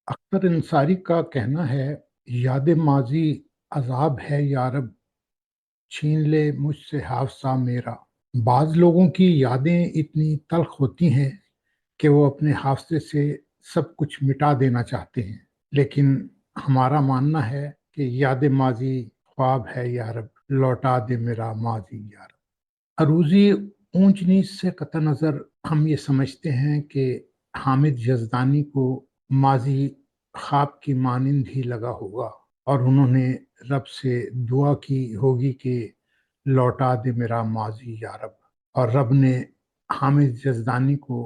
अख्तर अंसारी का कहना है, याद माजी अजाब है यारब, छीन ले मुझसे हादसा मेरा। बाज लोगों की यादें इतनी तल्ख होती हैं कि वो अपने हादसे से सब कुछ मिटा देना चाहते हैं, लेकिन हमारा मानना है कि याद माजी ख्वाब है यारब, लौटा दे मेरा माजी यारब। अरूजी ऊंच नीच से कतई नज़र हम ये समझते हैं कि हामिद यज़दानी को माजी ख्वाब की मानिंद ही लगा होगा और उन्होंने रब से दुआ की होगी कि लौटा दे मेरा माजी या रब, और रब ने हामिद यज़दानी को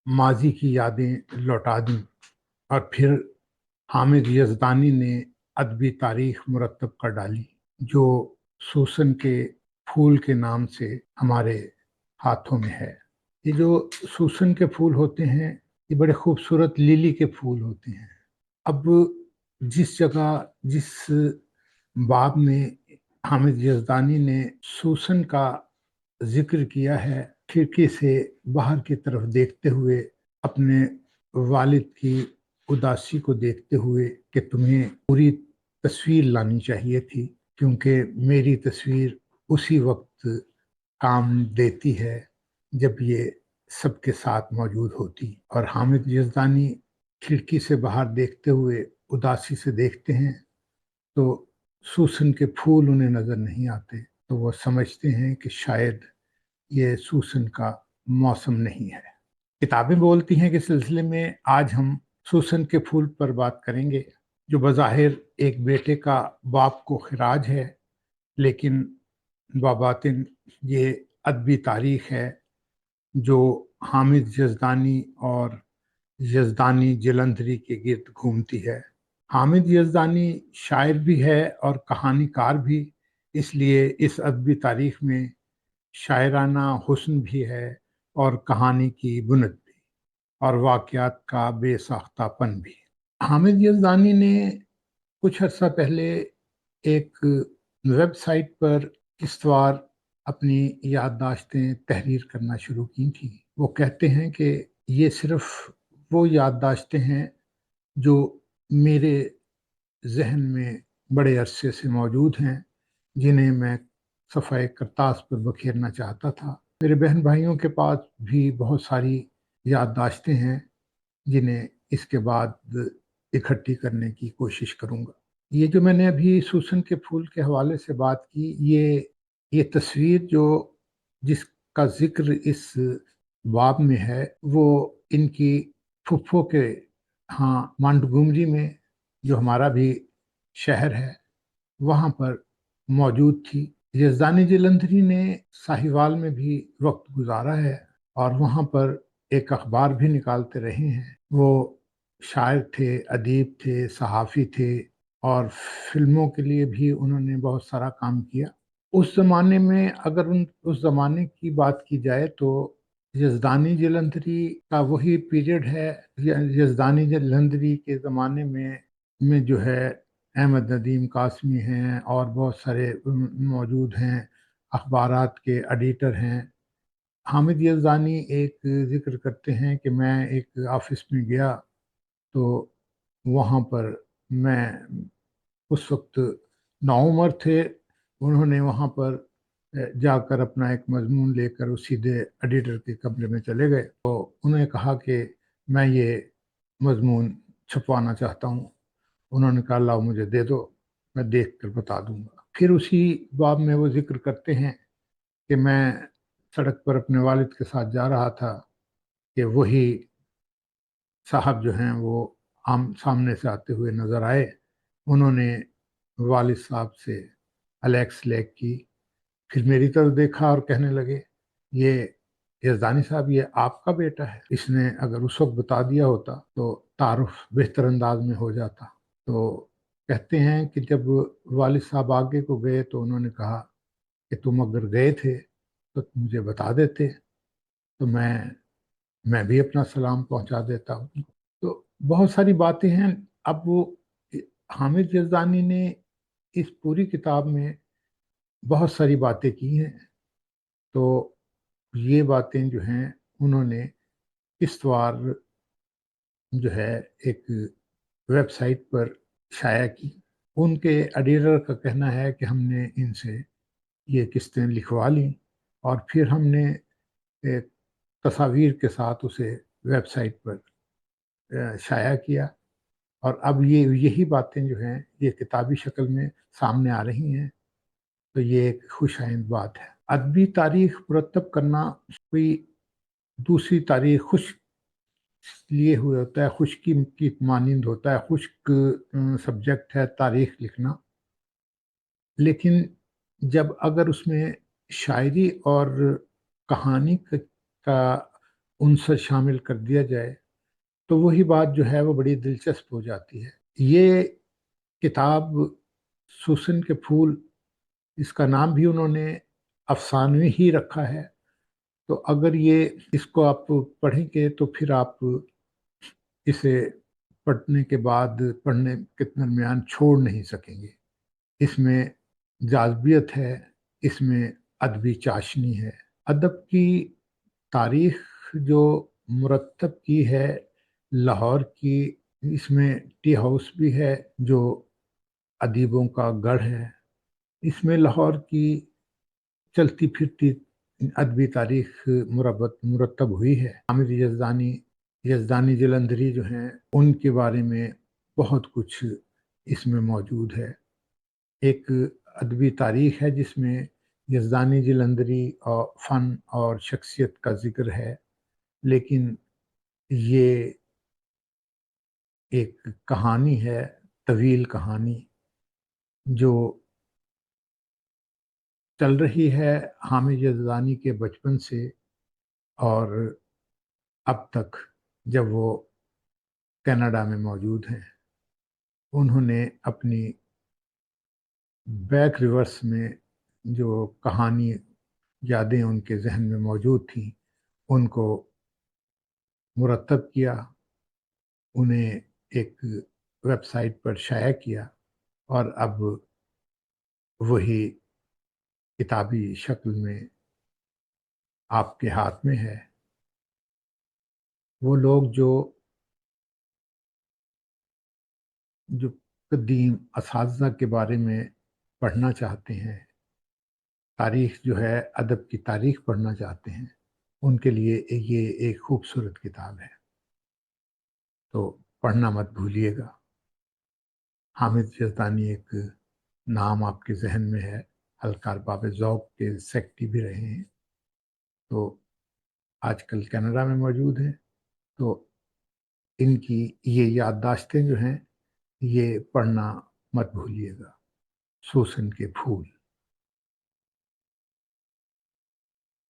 माजी की यादें लौटा दी और फिर हामिद यज़दानी ने अदबी तारीख मुरतब कर डाली जो सूसन के फूल के नाम से हमारे हाथों में है। ये जो सूसन के फूल होते हैं, ये बड़े खूबसूरत लिली के फूल होते हैं। अब जिस जगह, जिस बाब में हामिद यज़दानी ने सूसन का जिक्र किया है, खिड़की से बाहर की तरफ देखते हुए, अपने वालिद की उदासी को देखते हुए कि तुम्हें पूरी तस्वीर लानी चाहिए थी, क्योंकि मेरी तस्वीर उसी वक्त काम देती है जब ये सबके साथ मौजूद होती। और हामिद यज़दानी खिड़की से बाहर देखते हुए उदासी से देखते हैं तो सूसन के फूल उन्हें नजर नहीं आते, तो वो समझते हैं कि शायद ये सूसन का मौसम नहीं है। किताबें बोलती हैं कि सिलसिले में आज हम सूसन के फूल पर बात करेंगे, जो बज़ाहिर एक बेटे का बाप को खिराज है, लेकिन बाबातिन ये अदबी तारीख है जो हामिद यज़दानी और यज़दानी जलंधरी के गिर्द घूमती है। हामिद यज़दानी शायर भी है और कहानीकार भी, इसलिए इस अदबी तारीख में शायराना हुस्न भी है और कहानी की बुनद भी, और वाक़यात का बेसाख्तापन भी। हामिद यज़दानी ने कुछ अर्सा पहले एक वेबसाइट पर किस्तवार अपनी याददाश्तें तहरीर करना शुरू की थी। वो कहते हैं कि ये सिर्फ वो याददाश्तें हैं जो मेरे जहन में बड़े अरसे से मौजूद हैं, जिन्हें मैं सफ़ाए करतास पर बखेरना चाहता था। मेरे बहन भाइयों के पास भी बहुत सारी याददाश्तें हैं जिन्हें इसके बाद इकट्ठी करने की कोशिश करूंगा। ये जो मैंने अभी सूसन के फूल के हवाले से बात की, ये तस्वीर जो जिसका जिक्र इस बाब में है, वो इनकी फुफ्फो के हाँ मांडगुमरी में, जो हमारा भी शहर है, वहाँ पर मौजूद थी। यज़दानी जलंधरी ने साहिवाल में भी वक्त गुजारा है और वहाँ पर एक अखबार भी निकालते रहे हैं। वो शायर थे, अदीब थे, सहाफ़ी थे और फिल्मों के लिए भी उन्होंने बहुत सारा काम किया। उस ज़माने में अगर उस ज़माने की बात की जाए तो यज़दानी जलंधरी का वही पीरियड है। यज़दानी जलंधरी के ज़माने में जो है अहमद नदीम कासमी हैं और बहुत सारे मौजूद हैं, अखबारात के एडिटर हैं। हामिद यज़दानी एक जिक्र करते हैं कि मैं एक ऑफिस में गया तो वहाँ पर मैं उस वक्त नाउमर थे। उन्होंने वहाँ पर जाकर अपना एक मजमून लेकर वो सीधे एडिटर के कमरे में चले गए। तो उन्हें कहा कि मैं ये मजमून छपवाना चाहता हूँ। उन्होंने कहा लाओ मुझे दे दो, मैं देख कर बता दूंगा। फिर उसी बाब में वो जिक्र करते हैं कि मैं सड़क पर अपने वालिद के साथ जा रहा था कि वही साहब जो हैं वो आम सामने से आते हुए नजर आए। उन्होंने वालिद साहब से अलैक्स लैक की, फिर मेरी तरफ देखा और कहने लगे, ये यज़दानी साहब, ये आपका बेटा है। इसने अगर उस वक्त बता दिया होता तो तारुफ बेहतर अंदाज में हो जाता। तो कहते हैं कि जब वालिद साहब आगे को गए तो उन्होंने कहा कि तुम अगर गए थे तो मुझे बता देते, तो मैं भी अपना सलाम पहुंचा देता हूँ। तो बहुत सारी बातें हैं। अब वो हामिद यज़दानी ने इस पूरी किताब में बहुत सारी बातें की हैं। तो ये बातें जो हैं उन्होंने किस्तवार जो है एक ویب سائٹ پر شائع کی۔ ان کے ایڈیٹر کا کہنا ہے کہ ہم نے ان سے یہ قسطیں لکھوا لیں اور پھر ہم نے ایک تصاویر کے ساتھ اسے ویب سائٹ پر شائع کیا، اور اب یہی باتیں جو ہیں یہ کتابی شکل میں سامنے آ رہی ہیں، تو یہ ایک خوش آئند بات ہے۔ ادبی تاریخ مرتب کرنا کوئی دوسری تاریخ خشک لیے ہوئے ہوتا ہے، خشکی کی مانند ہوتا ہے، خشک سبجیکٹ ہے تاریخ لکھنا، لیکن جب اگر اس میں شاعری اور کہانی کا عنصر شامل کر دیا جائے تو وہی بات جو ہے وہ بڑی دلچسپ ہو جاتی ہے۔ یہ کتاب سوسن کے پھول، اس کا نام بھی انہوں نے افسانوی ہی رکھا ہے، تو اگر اس کو آپ پڑھیں گے تو پھر آپ اسے پڑھنے کے بعد پڑھنے کے درمیان چھوڑ نہیں سکیں گے۔ اس میں جاذبیت ہے، اس میں ادبی چاشنی ہے۔ ادب کی تاریخ جو مرتب کی ہے لاہور کی، اس میں ٹی ہاؤس بھی ہے جو ادیبوں کا گڑھ ہے، اس میں لاہور کی چلتی پھرتی ادبی تاریخ مرتب ہوئی ہے۔ حامد یزدانی جلندھری جو ہیں ان کے بارے میں بہت کچھ اس میں موجود ہے۔ ایک ادبی تاریخ ہے جس میں یزدانی جلندھری اور فن اور شخصیت کا ذکر ہے، لیکن یہ ایک کہانی ہے، طویل کہانی جو چل رہی ہے حامد یزدانی کے بچپن سے اور اب تک جب وہ کینیڈا میں موجود ہیں۔ انہوں نے اپنی بیک ریورس میں جو کہانی یادیں ان کے ذہن میں موجود تھیں ان کو مرتب کیا، انہیں ایک ویب سائٹ پر شائع کیا، اور اب وہی کتابی شکل میں آپ کے ہاتھ میں ہے۔ وہ لوگ جو قدیم اساتذہ کے بارے میں پڑھنا چاہتے ہیں، تاریخ جو ہے ادب کی تاریخ پڑھنا چاہتے ہیں، ان کے لیے یہ ایک خوبصورت کتاب ہے، تو پڑھنا مت بھولیے گا۔ حامد یزدانی ایک نام آپ کے ذہن میں ہے، ہلکار باب ذوق کے سیکٹری بھی رہے ہیں، تو آج کل کینیڈا میں موجود ہیں، تو ان کی یہ یادداشتیں جو ہیں یہ پڑھنا مت بھولیے گا۔ سوسن کے پھول۔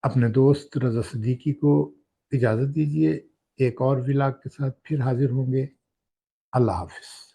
اپنے دوست رضا صدیقی کو اجازت دیجیے، ایک اور ولاگ کے ساتھ پھر حاضر ہوں گے۔ اللہ حافظ۔